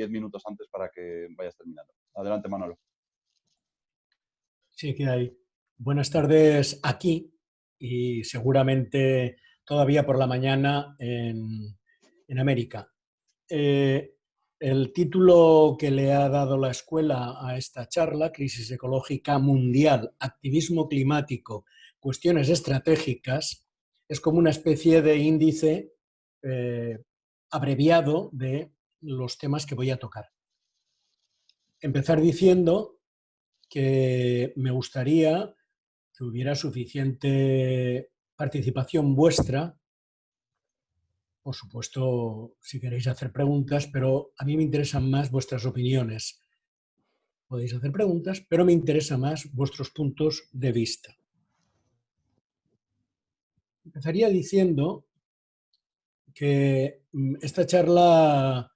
10 minutos antes para que vayas terminando. Adelante, Manolo. Sí, que hay. Buenas tardes aquí y seguramente todavía por la mañana en América. El título que le ha dado la escuela a esta charla, Crisis Ecológica Mundial, Activismo Climático, Cuestiones Estratégicas, es como una especie de índice abreviado de los temas que voy a tocar. Empezar diciendo que me gustaría que hubiera suficiente participación vuestra. Por supuesto, si queréis hacer preguntas, pero a mí me interesan más vuestras opiniones. Podéis hacer preguntas, pero me interesa más vuestros puntos de vista. Empezaría diciendo que esta charla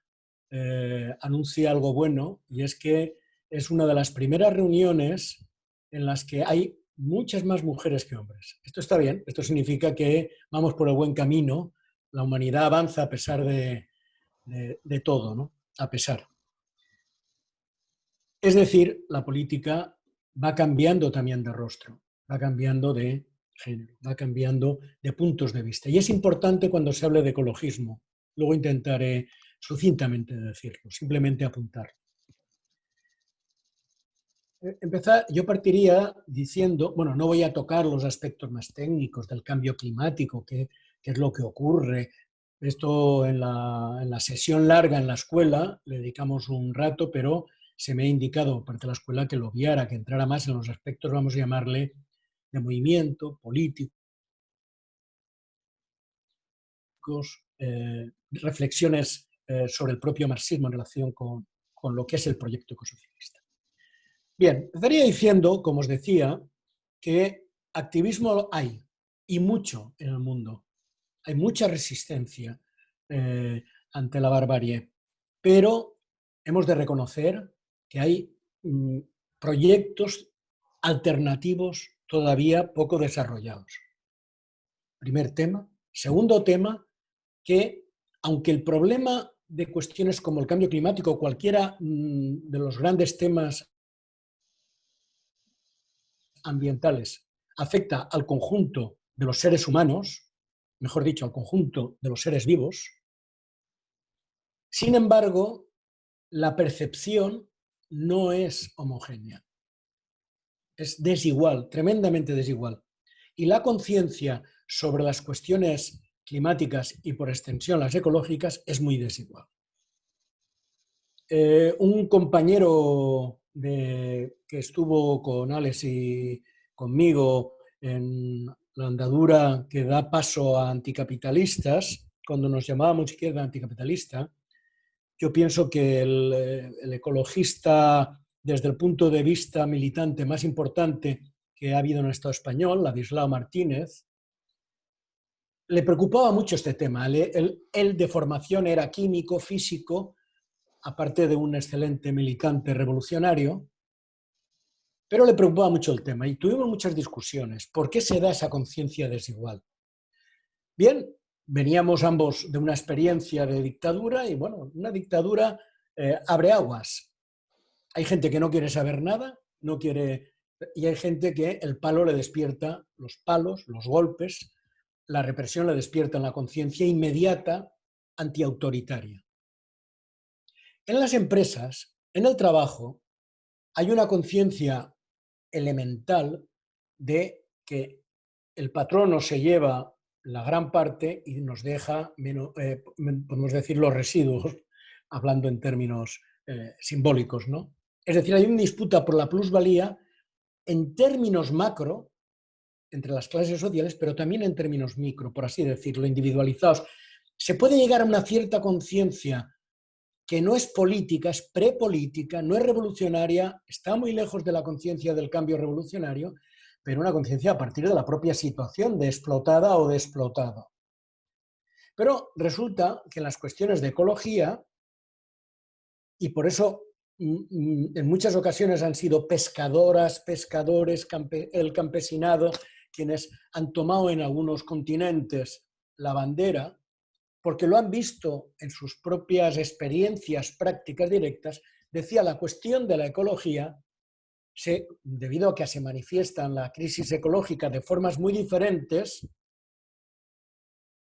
anuncia algo bueno, y es que es una de las primeras reuniones en las que hay muchas más mujeres que hombres. Esto está bien, esto significa que vamos por el buen camino, la humanidad avanza a pesar de todo, ¿no? A pesar. Es decir, la política va cambiando también de rostro, va cambiando de género, va cambiando de puntos de vista. Y es importante cuando se hable de ecologismo. Luego intentaré sucintamente decirlo, simplemente apuntar. Yo partiría diciendo, bueno, no voy a tocar los aspectos más técnicos del cambio climático, qué es lo que ocurre. Esto en la sesión larga en la escuela le dedicamos un rato, pero se me ha indicado por parte de la escuela que lo obviara, que entrara más en los aspectos, vamos a llamarle, de movimiento, políticos, reflexiones sobre el propio marxismo en relación con lo que es el proyecto ecosocialista. Bien, empezaría diciendo, como os decía, que activismo hay, y mucho en el mundo. Hay mucha resistencia ante la barbarie, pero hemos de reconocer que hay proyectos alternativos todavía poco desarrollados. Primer tema. Segundo tema, que aunque el problema de cuestiones como el cambio climático, cualquiera de los grandes temas ambientales, afecta al conjunto de los seres humanos, mejor dicho, al conjunto de los seres vivos, sin embargo, la percepción no es homogénea. Es desigual, tremendamente desigual. Y la conciencia sobre las cuestiones climáticas y por extensión las ecológicas es muy desigual. Un compañero que estuvo con Alex y conmigo en la andadura que da paso a anticapitalistas, cuando nos llamábamos izquierda anticapitalista, yo pienso que el ecologista desde el punto de vista militante más importante que ha habido en el Estado español, Ladislao Martínez, le preocupaba mucho este tema. Él de formación era químico, físico, aparte de un excelente militante revolucionario, pero le preocupaba mucho el tema y tuvimos muchas discusiones. ¿Por qué se da esa conciencia desigual? Bien, veníamos ambos de una experiencia de dictadura y bueno, una dictadura abre aguas. Hay gente que no quiere saber nada, no quiere, y hay gente que el palo le despierta, los palos, los golpes, la represión le despierta en la conciencia inmediata antiautoritaria. En las empresas, en el trabajo, hay una conciencia elemental de que el patrono se lleva la gran parte y nos deja, podemos decir, los residuos, hablando en términos simbólicos, ¿no? Es decir, hay una disputa por la plusvalía en términos macro entre las clases sociales, pero también en términos micro, por así decirlo, individualizados. Se puede llegar a una cierta conciencia que no es política, es prepolítica, no es revolucionaria, está muy lejos de la conciencia del cambio revolucionario, pero una conciencia a partir de la propia situación de explotada o de explotado. Pero resulta que en las cuestiones de ecología, y por eso en muchas ocasiones han sido pescadoras, pescadores, el campesinado, quienes han tomado en algunos continentes la bandera, porque lo han visto en sus propias experiencias prácticas directas, decía la cuestión de la ecología, debido a que se manifiesta en la crisis ecológica de formas muy diferentes,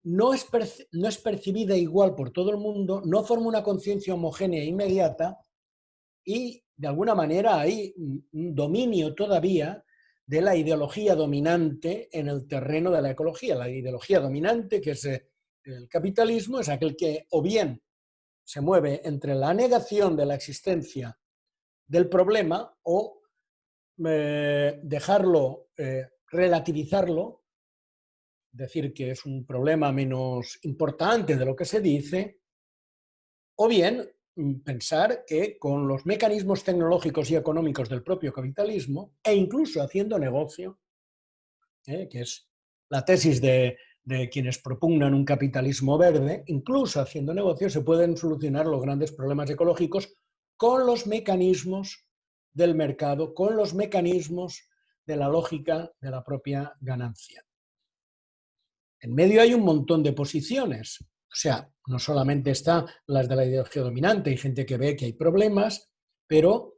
no es percibida igual por todo el mundo, no forma una conciencia homogénea e inmediata y, de alguna manera, hay un dominio todavía de la ideología dominante en el terreno de la ecología. La ideología dominante, que es el capitalismo, es aquel que o bien se mueve entre la negación de la existencia del problema o dejarlo, relativizarlo, decir que es un problema menos importante de lo que se dice, o bien pensar que con los mecanismos tecnológicos y económicos del propio capitalismo, e incluso haciendo negocio, que es la tesis de quienes propugnan un capitalismo verde, incluso haciendo negocio se pueden solucionar los grandes problemas ecológicos con los mecanismos del mercado, con los mecanismos de la lógica de la propia ganancia. En medio hay un montón de posiciones, o sea, no solamente están las de la ideología dominante, hay gente que ve que hay problemas, pero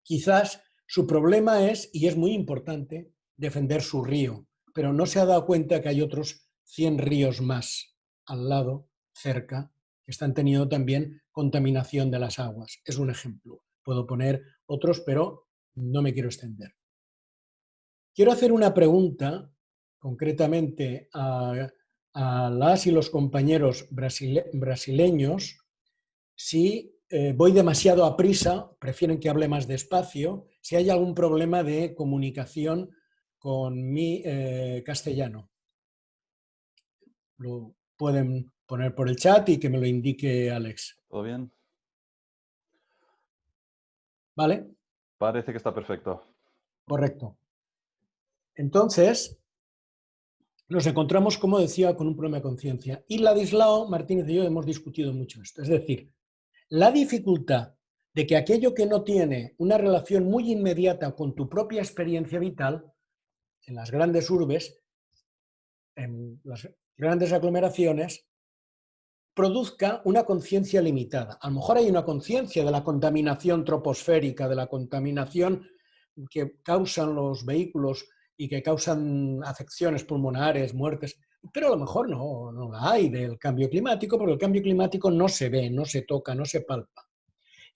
quizás su problema es, y es muy importante, defender su río, pero no se ha dado cuenta que hay otros 100 ríos más al lado, cerca, que están teniendo también contaminación de las aguas. Es un ejemplo. Puedo poner otros, pero no me quiero extender. Quiero hacer una pregunta concretamente a las y los compañeros brasileños, si voy demasiado a prisa, prefieren que hable más despacio, si hay algún problema de comunicación con mi castellano. Lo pueden poner por el chat y que me lo indique Alex. ¿Todo bien? ¿Vale? Parece que está perfecto. Correcto. Entonces, nos encontramos, como decía, con un problema de conciencia. Y Ladislao Martínez y yo hemos discutido mucho esto. Es decir, la dificultad de que aquello que no tiene una relación muy inmediata con tu propia experiencia vital, en las grandes urbes, en las grandes aglomeraciones, produzca una conciencia limitada. A lo mejor hay una conciencia de la contaminación troposférica, de la contaminación que causan los vehículos y que causan afecciones pulmonares, muertes, pero a lo mejor no la hay del cambio climático, porque el cambio climático no se ve, no se toca, no se palpa.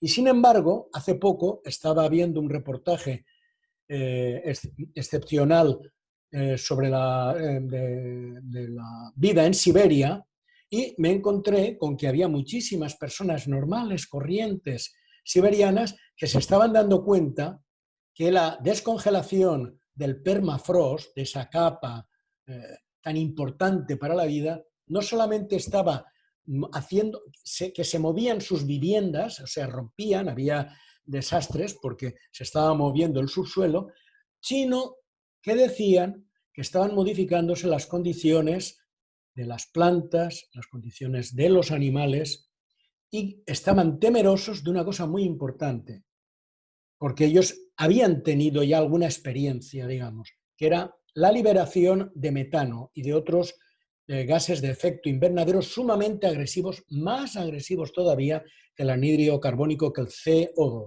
Y sin embargo, hace poco estaba viendo un reportaje excepcional sobre de la vida en Siberia y me encontré con que había muchísimas personas normales, corrientes, siberianas, que se estaban dando cuenta que la descongelación del permafrost, de esa capa tan importante para la vida, no solamente estaba haciendo que se movían sus viviendas, o sea, rompían, había desastres porque se estaba moviendo el subsuelo, sino que decían que estaban modificándose las condiciones de las plantas, las condiciones de los animales, y estaban temerosos de una cosa muy importante, porque ellos habían tenido ya alguna experiencia, digamos, que era la liberación de metano y de otros gases de efecto invernadero sumamente agresivos, más agresivos todavía que el anhídrido carbónico, que el CO2.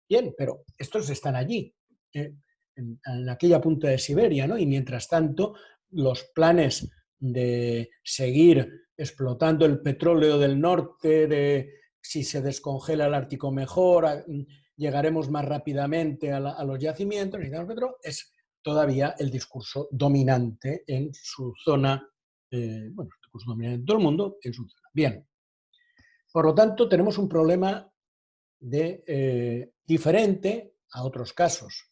Bien, pero estos están allí, en aquella punta de Siberia, ¿no? Y mientras tanto, los planes de seguir explotando el petróleo del norte, de si se descongela el Ártico mejor, llegaremos más rápidamente a los yacimientos, es todavía el discurso dominante en su zona, bueno, el discurso dominante en todo el mundo, en su zona. Bien, por lo tanto, tenemos un problema diferente a otros casos.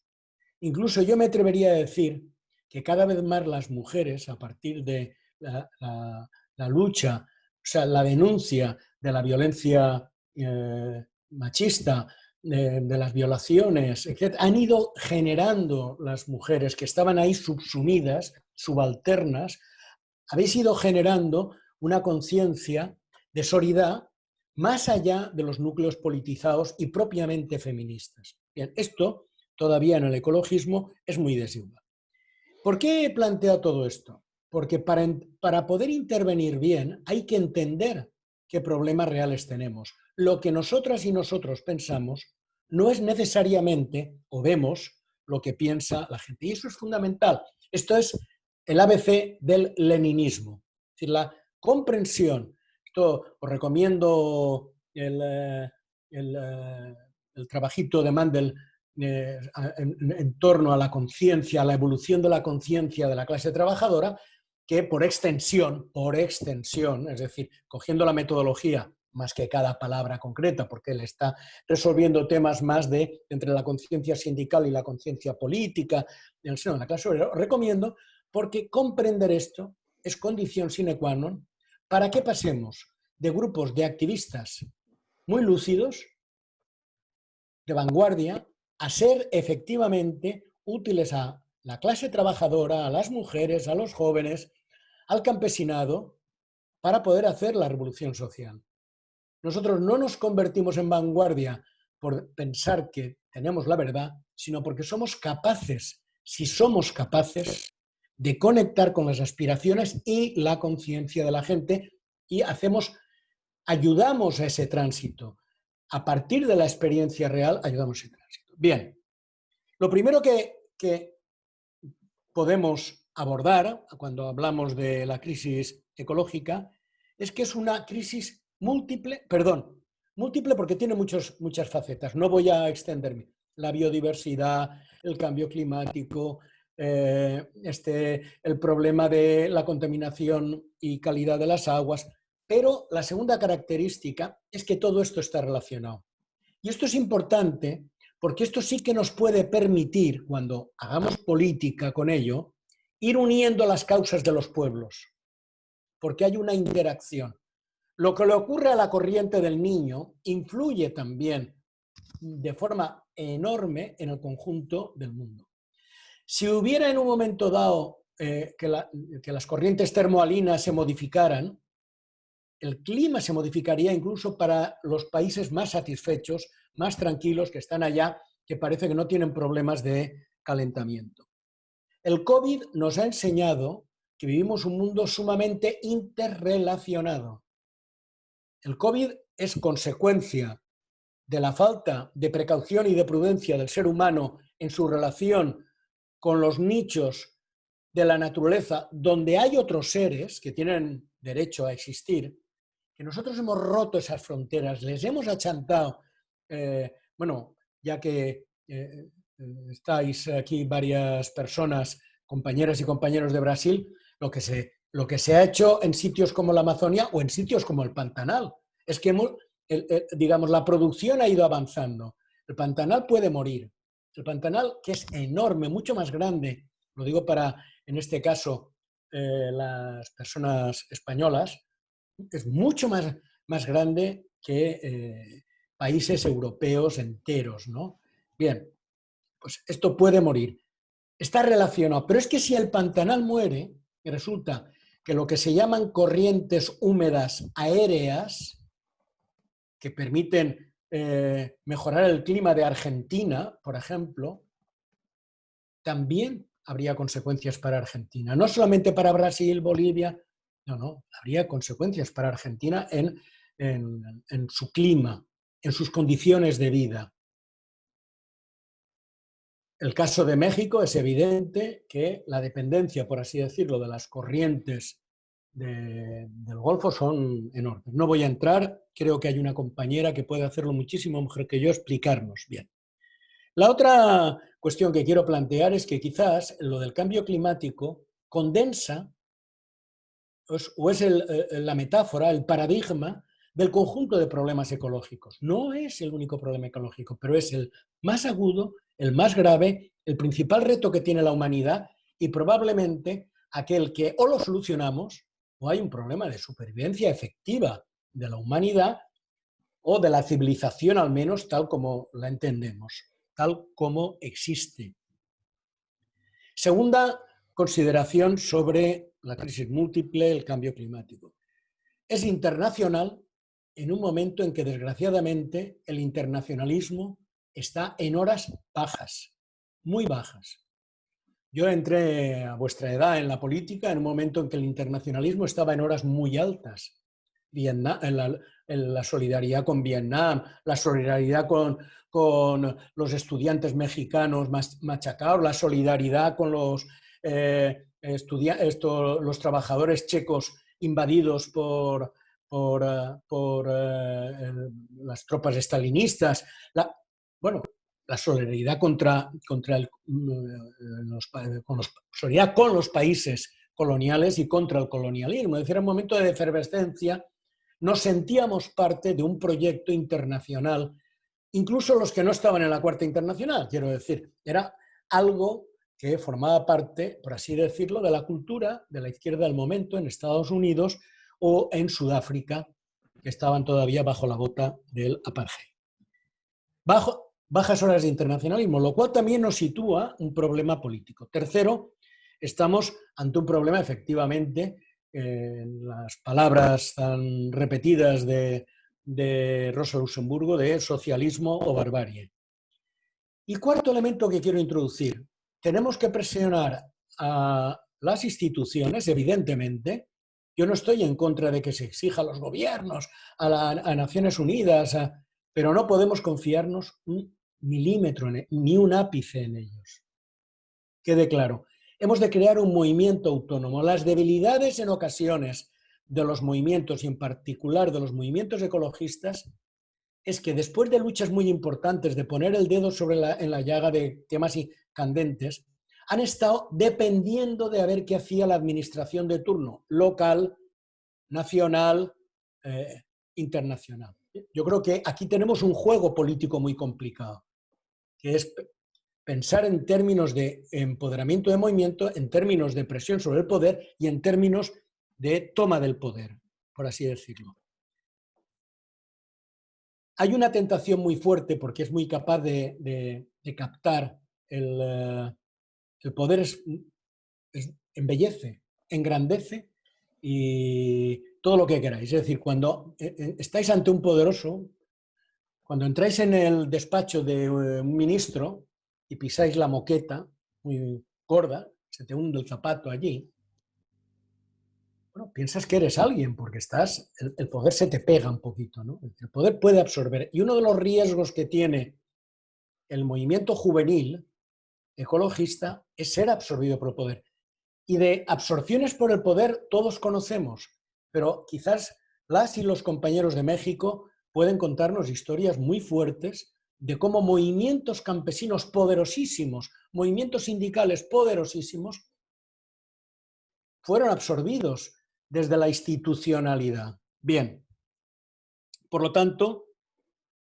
Incluso yo me atrevería a decir que cada vez más las mujeres, a partir de la lucha, o sea, la denuncia de la violencia machista, de las violaciones, etc., han ido generando las mujeres que estaban ahí subsumidas, subalternas, habéis ido generando una conciencia de solidaridad más allá de los núcleos politizados y propiamente feministas. Bien, esto todavía en el ecologismo es muy desigual. ¿Por qué he planteado todo esto? porque para poder intervenir bien hay que entender qué problemas reales tenemos. Lo que nosotras y nosotros pensamos no es necesariamente, o vemos, lo que piensa la gente. Y eso es fundamental. Esto es el ABC del leninismo. Es decir, la comprensión. Esto os recomiendo el trabajito de Mandel en torno a la conciencia, a la evolución de la conciencia de la clase trabajadora, que por extensión, es decir, cogiendo la metodología más que cada palabra concreta, porque él está resolviendo temas más de entre la conciencia sindical y la conciencia política en el seno de la clase obrera, os recomiendo, porque comprender esto es condición sine qua non para que pasemos de grupos de activistas muy lúcidos, de vanguardia, a ser efectivamente útiles a la clase trabajadora, a las mujeres, a los jóvenes, al campesinado, para poder hacer la revolución social. Nosotros no nos convertimos en vanguardia por pensar que tenemos la verdad, sino porque somos capaces, si somos capaces, de conectar con las aspiraciones y la conciencia de la gente y ayudamos a ese tránsito. A partir de la experiencia real, ayudamos a ese tránsito. Bien, lo primero que podemos abordar cuando hablamos de la crisis ecológica es que es una crisis múltiple porque tiene muchas facetas, no voy a extenderme. La biodiversidad, el cambio climático, el problema de la contaminación y calidad de las aguas, pero la segunda característica es que todo esto está relacionado. Y esto es importante porque esto sí que nos puede permitir, cuando hagamos política con ello, ir uniendo las causas de los pueblos, porque hay una interacción. Lo que le ocurre a la corriente del Niño influye también de forma enorme en el conjunto del mundo. Si hubiera en un momento dado que las corrientes termohalinas se modificaran, el clima se modificaría incluso para los países más satisfechos, más tranquilos, que están allá, que parece que no tienen problemas de calentamiento. El COVID nos ha enseñado que vivimos un mundo sumamente interrelacionado. El COVID es consecuencia de la falta de precaución y de prudencia del ser humano en su relación con los nichos de la naturaleza donde hay otros seres que tienen derecho a existir, que nosotros hemos roto esas fronteras, les hemos achantado, ya que estáis aquí varias personas, compañeras y compañeros de Brasil, lo que se ha hecho en sitios como la Amazonia o en sitios como el Pantanal, es que digamos, la producción ha ido avanzando. El Pantanal puede morir. El Pantanal, que es enorme, mucho más grande, lo digo para, en este caso, las personas españolas, es mucho más grande que países europeos enteros, ¿no? Bien, pues esto puede morir. Está relacionado, pero es que si el Pantanal muere, resulta que lo que se llaman corrientes húmedas aéreas, que permiten mejorar el clima de Argentina, por ejemplo, también habría consecuencias para Argentina. No solamente para Brasil, Bolivia, no, habría consecuencias para Argentina en su clima, en sus condiciones de vida. El caso de México es evidente que la dependencia, por así decirlo, de las corrientes del Golfo son enormes. No voy a entrar, creo que hay una compañera que puede hacerlo muchísimo mejor que yo, explicarnos bien. La otra cuestión que quiero plantear es que quizás lo del cambio climático condensa o es la metáfora, el paradigma del conjunto de problemas ecológicos. No es el único problema ecológico, pero es el más agudo, el más grave, el principal reto que tiene la humanidad y probablemente aquel que o lo solucionamos o hay un problema de supervivencia efectiva de la humanidad o de la civilización, al menos tal como la entendemos, tal como existe. Segunda consideración sobre la crisis múltiple, el cambio climático. Es internacional en un momento en que, desgraciadamente, el internacionalismo está en horas bajas, muy bajas. Yo entré a vuestra edad en la política en un momento en que el internacionalismo estaba en horas muy altas. Vietnam, en la solidaridad con Vietnam, la solidaridad con los estudiantes mexicanos machacados, la solidaridad con los, los trabajadores checos invadidos por las tropas estalinistas. Bueno, la solidaridad solidaridad con los países coloniales y contra el colonialismo. Es decir, era un momento de efervescencia. Nos sentíamos parte de un proyecto internacional, incluso los que no estaban en la Cuarta Internacional, quiero decir, era algo que formaba parte, por así decirlo, de la cultura de la izquierda del momento en Estados Unidos o en Sudáfrica, que estaban todavía bajo la bota del apartheid. Bajas horas de internacionalismo, lo cual también nos sitúa un problema político. Tercero, estamos ante un problema efectivamente, las palabras tan repetidas de Rosa Luxemburgo, de socialismo o barbarie. Y cuarto elemento que quiero introducir, tenemos que presionar a las instituciones, evidentemente. Yo no estoy en contra de que se exija a los gobiernos, a Naciones Unidas, pero no podemos confiarnos un milímetro, ni un ápice en ellos. Quede claro, hemos de crear un movimiento autónomo. Las debilidades en ocasiones de los movimientos y en particular de los movimientos ecologistas es que después de luchas muy importantes de poner el dedo en la llaga de temas candentes, han estado dependiendo de a ver qué hacía la administración de turno, local, nacional, internacional. Yo creo que aquí tenemos un juego político muy complicado, que es pensar en términos de empoderamiento de movimiento, en términos de presión sobre el poder y en términos de toma del poder, por así decirlo. Hay una tentación muy fuerte porque es muy capaz de captar el poder, embellece, engrandece y todo lo que queráis. Es decir, cuando estáis ante un poderoso, cuando entráis en el despacho de un ministro y pisáis la moqueta muy gorda, se te hunde el zapato allí, bueno, piensas que eres alguien porque el poder se te pega un poquito, ¿no? El poder puede absorber. Y uno de los riesgos que tiene el movimiento juvenil ecologista es ser absorbido por el poder. Y de absorciones por el poder todos conocemos, pero quizás las y los compañeros de México pueden contarnos historias muy fuertes de cómo movimientos campesinos poderosísimos, movimientos sindicales poderosísimos, fueron absorbidos desde la institucionalidad. Bien, por lo tanto,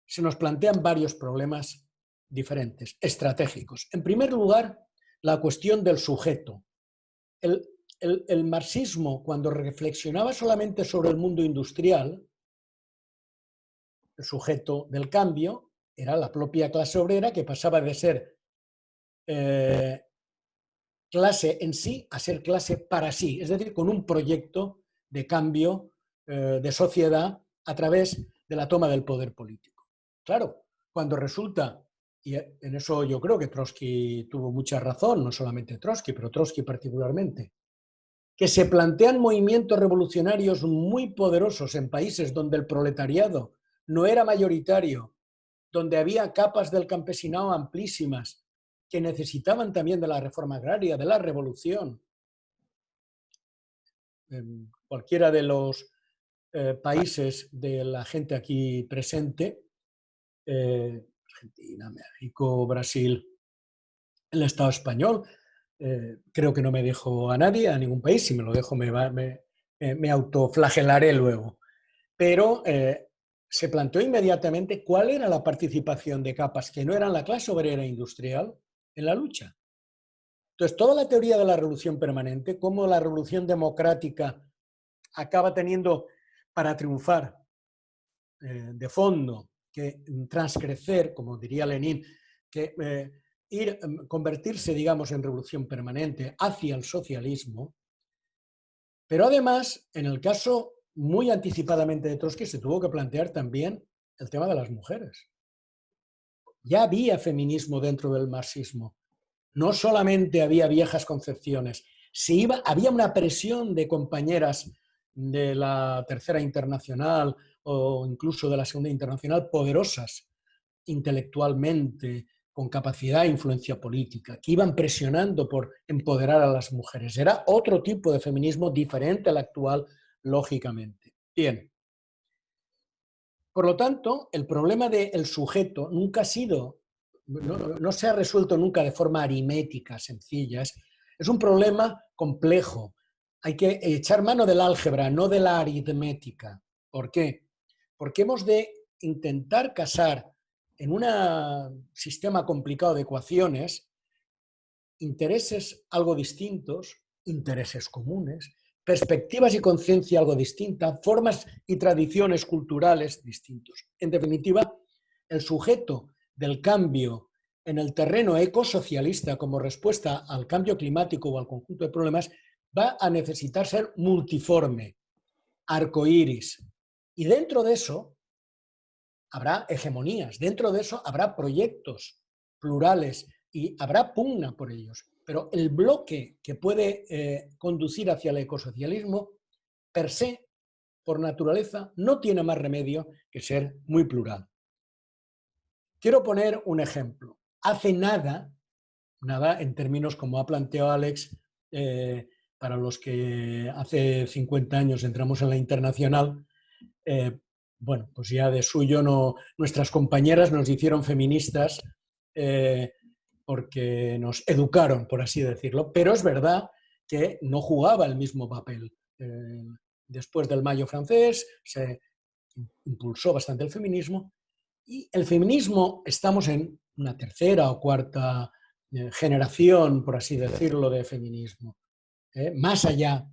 se nos plantean varios problemas diferentes, estratégicos. En primer lugar, la cuestión del sujeto. El marxismo, cuando reflexionaba solamente sobre el mundo industrial, el sujeto del cambio era la propia clase obrera, que pasaba de ser clase en sí a ser clase para sí, es decir, con un proyecto de cambio de sociedad a través de la toma del poder político. Claro, cuando resulta, y en eso yo creo que Trotsky tuvo mucha razón, no solamente Trotsky, pero Trotsky particularmente, que se plantean movimientos revolucionarios muy poderosos en países donde el proletariado no era mayoritario, donde había capas del campesinado amplísimas que necesitaban también de la reforma agraria, de la revolución. En cualquiera de los países de la gente aquí presente, Argentina, México, Brasil, el Estado español, creo que no me dejo a nadie, a ningún país, si me lo dejo me autoflagelaré luego. Pero se planteó inmediatamente cuál era la participación de capas que no eran la clase obrera industrial en la lucha. Entonces, toda la teoría de la revolución permanente, cómo la revolución democrática acaba teniendo para triunfar de fondo que transcrecer, como diría Lenin, que convertirse, digamos, en revolución permanente hacia el socialismo, pero además, en el caso muy anticipadamente de Trotsky, se tuvo que plantear también el tema de las mujeres. Ya había feminismo dentro del marxismo. no solamente había viejas concepciones, había una presión de compañeras de la Tercera Internacional o incluso de la Segunda Internacional poderosas intelectualmente, con capacidad e influencia política, que iban presionando por empoderar a las mujeres. Era otro tipo de feminismo diferente al actual, lógicamente. Bien. Por lo tanto, el problema del sujeto nunca ha sido, no se ha resuelto nunca de forma aritmética, sencilla. Es un problema complejo. Hay que echar mano del álgebra, no de la aritmética. ¿Por qué? Porque hemos de intentar casar en un sistema complicado de ecuaciones intereses algo distintos, intereses comunes, perspectivas y conciencia algo distintas, formas y tradiciones culturales distintos. En definitiva, el sujeto del cambio en el terreno ecosocialista como respuesta al cambio climático o al conjunto de problemas va a necesitar ser multiforme, arcoíris. Y dentro de eso habrá hegemonías, dentro de eso habrá proyectos plurales y habrá pugna por ellos. Pero el bloque que puede conducir hacia el ecosocialismo, per se, por naturaleza, no tiene más remedio que ser muy plural. Quiero poner un ejemplo. Hace nada en términos como ha planteado Alex, para los que hace 50 años entramos en la internacional, bueno, pues ya de suyo nuestras compañeras nos hicieron feministas porque nos educaron, por así decirlo, pero es verdad que no jugaba el mismo papel. Después del Mayo francés se impulsó bastante el feminismo y el feminismo estamos en una tercera o cuarta generación, por así decirlo, de feminismo. Más allá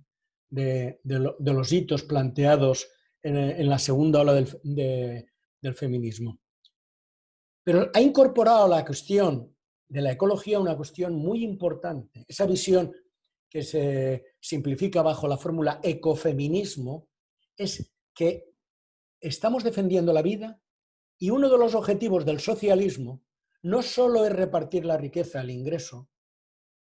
de los hitos planteados en la segunda ola del feminismo. Pero ha incorporado la cuestión de la ecología una cuestión muy importante. Esa visión que se simplifica bajo la fórmula ecofeminismo es que estamos defendiendo la vida y uno de los objetivos del socialismo no solo es repartir la riqueza, el ingreso,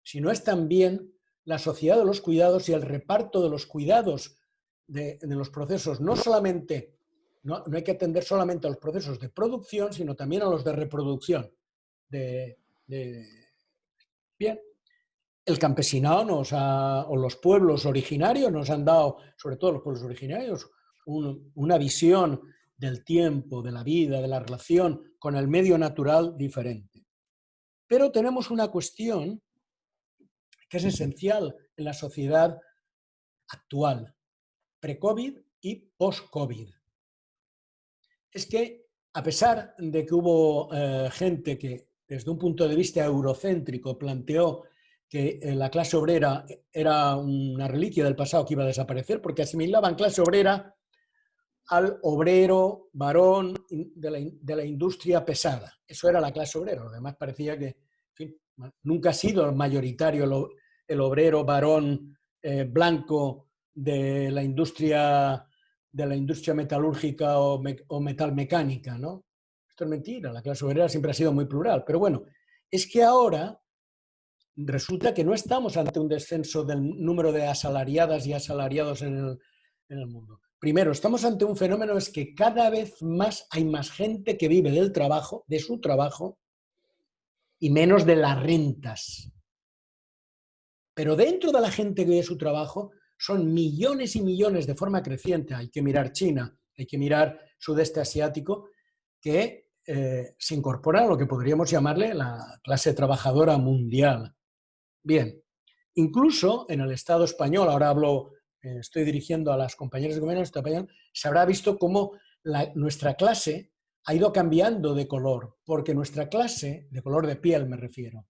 sino es también la sociedad de los cuidados y el reparto de los cuidados de los procesos, no hay que atender solamente a los procesos de producción, sino también a los de reproducción. Bien, el campesinado o los pueblos originarios nos han dado, sobre todo los pueblos originarios, una visión del tiempo, de la vida, de la relación con el medio natural diferente. Pero tenemos una cuestión que es esencial en la sociedad actual, pre-COVID y post-COVID. Es que, a pesar de que hubo gente que, desde un punto de vista eurocéntrico, planteó que la clase obrera era una reliquia del pasado que iba a desaparecer, porque asimilaban clase obrera al obrero varón de la industria pesada. Eso era la clase obrera. Lo demás parecía que, en fin, nunca ha sido mayoritario el obrero varón blanco de la industria metalúrgica o metalmecánica, ¿no? Esto es mentira, la clase obrera siempre ha sido muy plural. Pero bueno, es que ahora resulta que no estamos ante un descenso del número de asalariadas y asalariados en el mundo. Primero, estamos ante un fenómeno es que cada vez más hay más gente que vive del trabajo, de su trabajo, y menos de las rentas. Pero dentro de la gente que vive de su trabajo son millones y millones de forma creciente. Hay que mirar China, hay que mirar sudeste asiático, que se incorpora a lo que podríamos llamarle la clase trabajadora mundial. Bien, incluso en el Estado español, ahora estoy dirigiendo a las compañeras de gobierno del Estado español, se habrá visto cómo nuestra clase ha ido cambiando de color, porque nuestra clase, de color de piel me refiero,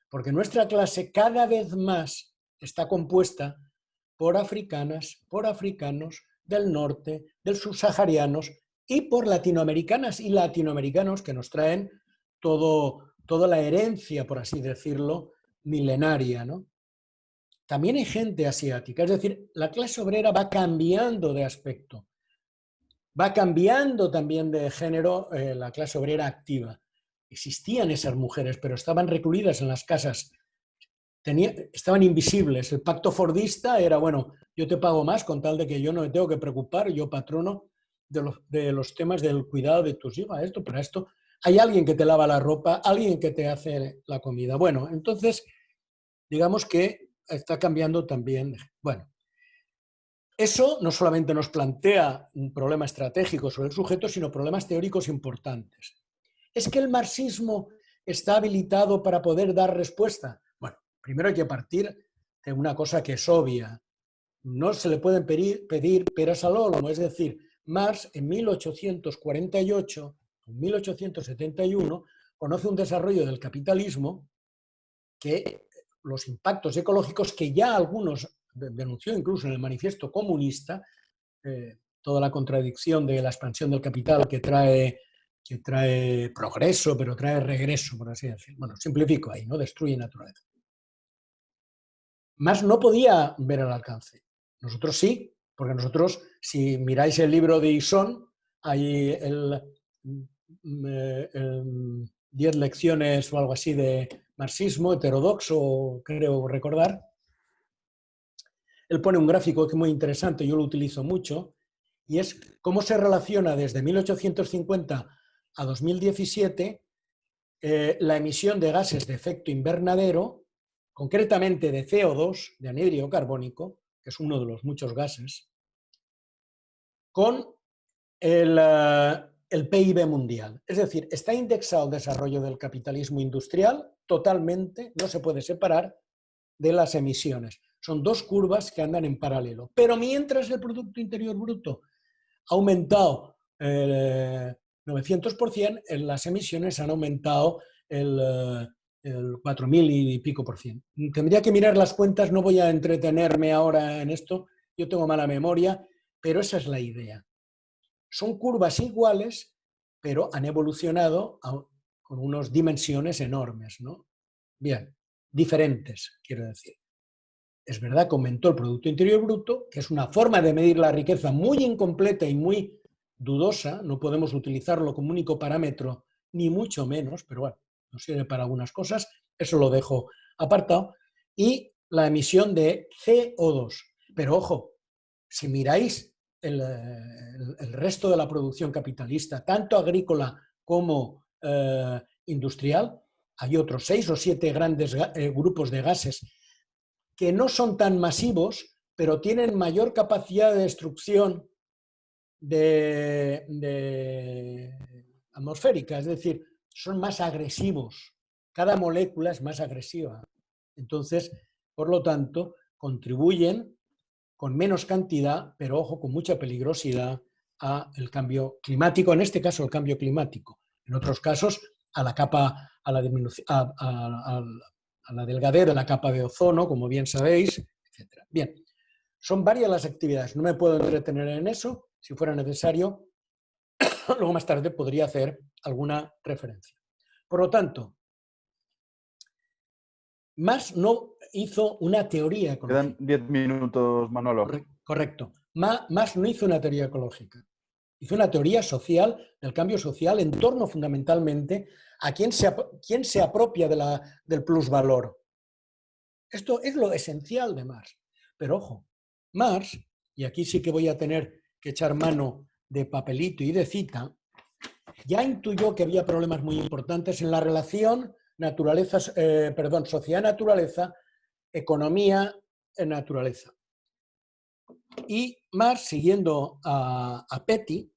porque nuestra clase cada vez más está compuesta por africanas, por africanos del norte, del subsaharianos y por latinoamericanas y latinoamericanos que nos traen toda la herencia, por así decirlo, milenaria, ¿no? También hay gente asiática, es decir, la clase obrera va cambiando de aspecto, va cambiando también de género la clase obrera activa. Existían esas mujeres, pero estaban recluidas en las casas estaban invisibles. El pacto fordista era, bueno, yo te pago más con tal de que yo no me tengo que preocupar, yo patrono de los temas del cuidado de tus hijos. Esto, para esto hay alguien que te lava la ropa, alguien que te hace la comida. Bueno, entonces, digamos que está cambiando también. Bueno, eso no solamente nos plantea un problema estratégico sobre el sujeto, sino problemas teóricos importantes. ¿Es que el marxismo está habilitado para poder dar respuesta? Bueno, primero hay que partir de una cosa que es obvia. No se le pueden pedir peras al olmo, es decir, Marx en 1848 o 1871 conoce un desarrollo del capitalismo que los impactos ecológicos que ya algunos denunció incluso en el manifiesto comunista, toda la contradicción de la expansión del capital que trae progreso, pero trae regreso, por así decirlo. Bueno, simplifico ahí, ¿no? Destruye naturaleza. Más no podía ver el alcance. Nosotros sí, porque nosotros, si miráis el libro de Ison, hay el 10 lecciones o algo así de marxismo heterodoxo, creo recordar. Él pone un gráfico que es muy interesante, yo lo utilizo mucho, y es cómo se relaciona desde 1850 a 2017 la emisión de gases de efecto invernadero, concretamente de CO2, de anhídrido carbónico, que es uno de los muchos gases, con el PIB mundial. Es decir, está indexado el desarrollo del capitalismo industrial totalmente, no se puede separar de las emisiones. Son dos curvas que andan en paralelo. Pero mientras el Producto Interior Bruto ha aumentado 900%, las emisiones han aumentado el 4.000 y pico por ciento. Tendría que mirar las cuentas, no voy a entretenerme ahora en esto, yo tengo mala memoria, pero esa es la idea. Son curvas iguales, pero han evolucionado con unas dimensiones enormes, ¿no? Bien, diferentes, quiero decir. Es verdad que aumentó el Producto Interior Bruto, que es una forma de medir la riqueza muy incompleta y muy dudosa, no podemos utilizarlo como único parámetro, ni mucho menos, pero bueno, nos sirve para algunas cosas, eso lo dejo apartado, y la emisión de CO2. Pero ojo, si miráis el resto de la producción capitalista, tanto agrícola como industrial, hay otros 6 o 7 grandes grupos de gases que no son tan masivos, pero tienen mayor capacidad de destrucción atmosférica, es decir, son más agresivos. Cada molécula es más agresiva. Entonces, por lo tanto, contribuyen con menos cantidad, pero ojo, con mucha peligrosidad al cambio climático, en este caso el cambio climático, en otros casos a la capa, a la disminución, a la delgadez de la capa de ozono, como bien sabéis, etc. Bien, son varias las actividades, no me puedo entretener en eso, si fuera necesario, luego más tarde podría hacer alguna referencia. Por lo tanto, Marx no hizo una teoría ecológica. Quedan 10 minutos, Manolo. Correcto. Marx no hizo una teoría ecológica. Hizo una teoría social, del cambio social, en torno fundamentalmente a quién se apropia del plusvalor. Esto es lo esencial de Marx. Pero ojo, Marx, y aquí sí que voy a tener que echar mano de papelito y de cita, ya intuyó que había problemas muy importantes en la relación sociedad-naturaleza, economía-naturaleza. Y Marx, siguiendo a Petty,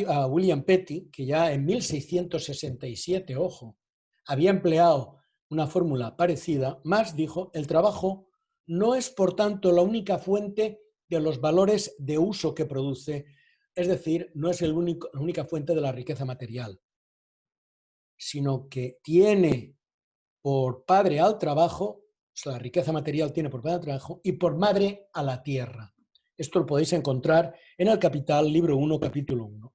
a William Petty, que ya en 1667, ojo, había empleado una fórmula parecida, Marx dijo: el trabajo no es, por tanto, la única fuente de los valores de uso que produce, es decir, no es la única fuente de la riqueza material, sino que tiene por padre al trabajo, o sea, la riqueza material tiene por padre al trabajo, y por madre a la tierra. Esto lo podéis encontrar en El Capital, libro 1, capítulo 1.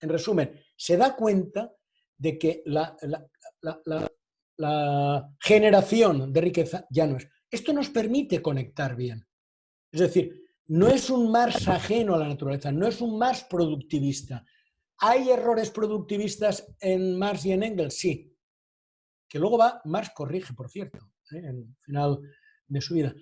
En resumen, se da cuenta de que la generación de riqueza ya no es. Esto nos permite conectar bien. Es decir, no es un Marx ajeno a la naturaleza, no es un Marx productivista. ¿Hay errores productivistas en Marx y en Engels? Sí. Que luego Marx corrige, por cierto. en el final de su vida.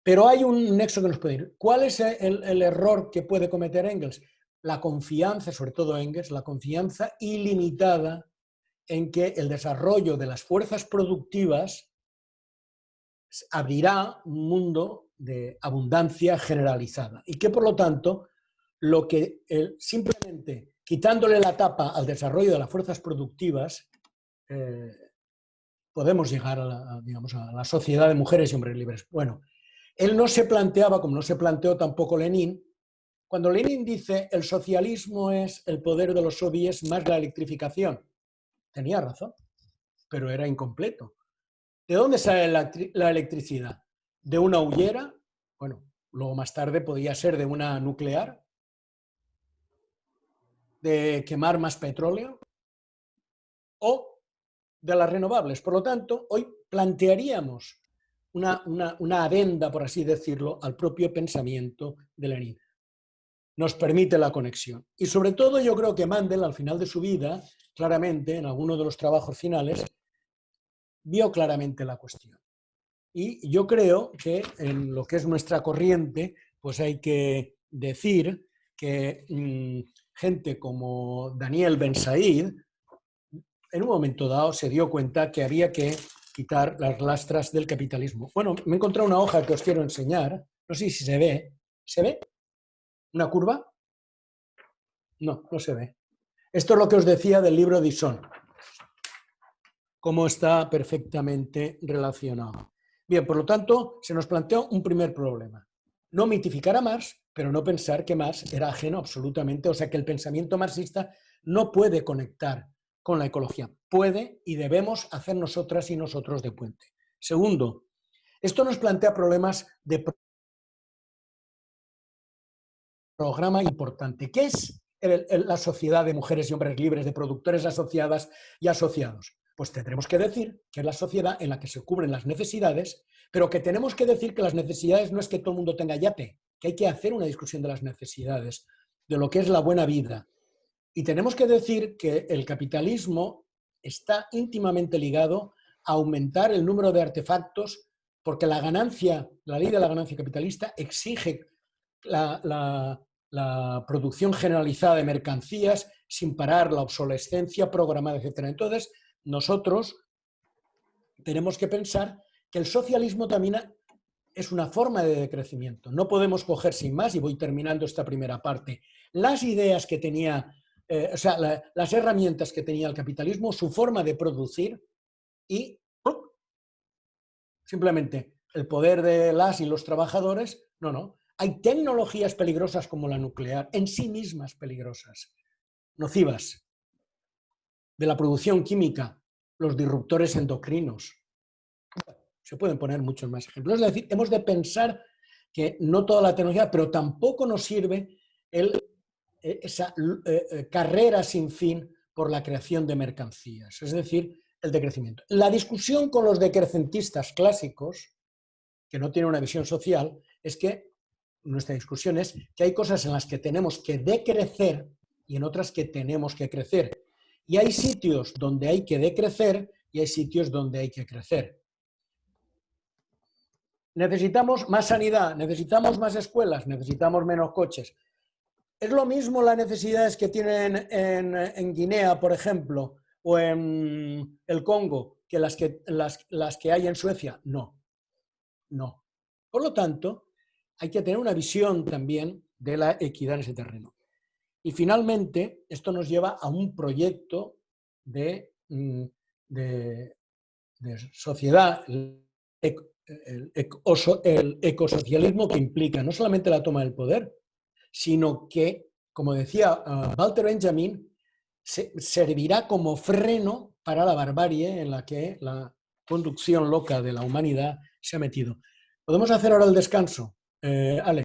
Pero hay un nexo que nos puede ir. ¿Cuál es el error que puede cometer Engels? La confianza, sobre todo Engels, la confianza ilimitada en que el desarrollo de las fuerzas productivas abrirá un mundo de abundancia generalizada y que, por lo tanto, lo que simplemente quitándole la tapa al desarrollo de las fuerzas productivas, podemos llegar digamos, a la sociedad de mujeres y hombres libres. Bueno, él no se planteaba, como no se planteó tampoco Lenin, cuando Lenin dice el socialismo es el poder de los soviets más la electrificación, tenía razón, pero era incompleto. ¿De dónde sale la electricidad? ¿De una hullera? Bueno, luego más tarde podía ser de una nuclear, de quemar más petróleo o de las renovables. Por lo tanto, hoy plantearíamos una adenda, por así decirlo, al propio pensamiento de Lenin. Nos permite la conexión. Y sobre todo yo creo que Mandel, al final de su vida, claramente, en alguno de los trabajos finales, vio claramente la cuestión. Y yo creo que en lo que es nuestra corriente, pues hay que decir que gente como Daniel Ben Said, en un momento dado se dio cuenta que había que quitar las lastras del capitalismo. Bueno, me he encontrado una hoja que os quiero enseñar, no sé si se ve. ¿Se ve? ¿Una curva? No, no se ve. Esto es lo que os decía del libro de Ison, cómo está perfectamente relacionado. Bien, por lo tanto, se nos planteó un primer problema. No mitificar a Marx, pero no pensar que Marx era ajeno absolutamente, o sea que el pensamiento marxista no puede conectar con la ecología. Puede y debemos hacer nosotras y nosotros de puente. Segundo, esto nos plantea problemas de programa importante. ¿Qué es la sociedad de mujeres y hombres libres, de productores asociadas y asociados? Pues tendremos que decir que es la sociedad en la que se cubren las necesidades, pero que tenemos que decir que las necesidades no es que todo el mundo tenga yate, que hay que hacer una discusión de las necesidades, de lo que es la buena vida. Y tenemos que decir que el capitalismo está íntimamente ligado a aumentar el número de artefactos, porque la ganancia, la ley de la ganancia capitalista exige la producción generalizada de mercancías sin parar, la obsolescencia programada, etc. Entonces, nosotros tenemos que pensar que el socialismo también es una forma de decrecimiento. No podemos coger sin más, y voy terminando esta primera parte, las ideas que tenía, las herramientas que tenía el capitalismo, su forma de producir y simplemente el poder de las y los trabajadores, no. Hay tecnologías peligrosas como la nuclear, en sí mismas peligrosas, nocivas, de la producción química, los disruptores endocrinos. Se pueden poner muchos más ejemplos. Es decir, hemos de pensar que no toda la tecnología, pero tampoco nos sirve esa carrera sin fin por la creación de mercancías, es decir, el decrecimiento. La discusión con los decrecentistas clásicos, que no tienen una visión social, es que nuestra discusión es que hay cosas en las que tenemos que decrecer y en otras que tenemos que crecer. Y hay sitios donde hay que decrecer y hay sitios donde hay que crecer. Necesitamos más sanidad, necesitamos más escuelas, necesitamos menos coches. ¿Es lo mismo las necesidades que tienen en Guinea, por ejemplo, o en el Congo, que las que hay en Suecia? No. Por lo tanto, hay que tener una visión también de la equidad en ese terreno. Y finalmente, esto nos lleva a un proyecto de sociedad, el ecosocialismo, que implica no solamente la toma del poder, sino que, como decía Walter Benjamin, servirá como freno para la barbarie en la que la conducción loca de la humanidad se ha metido. ¿Podemos hacer ahora el descanso, Ale?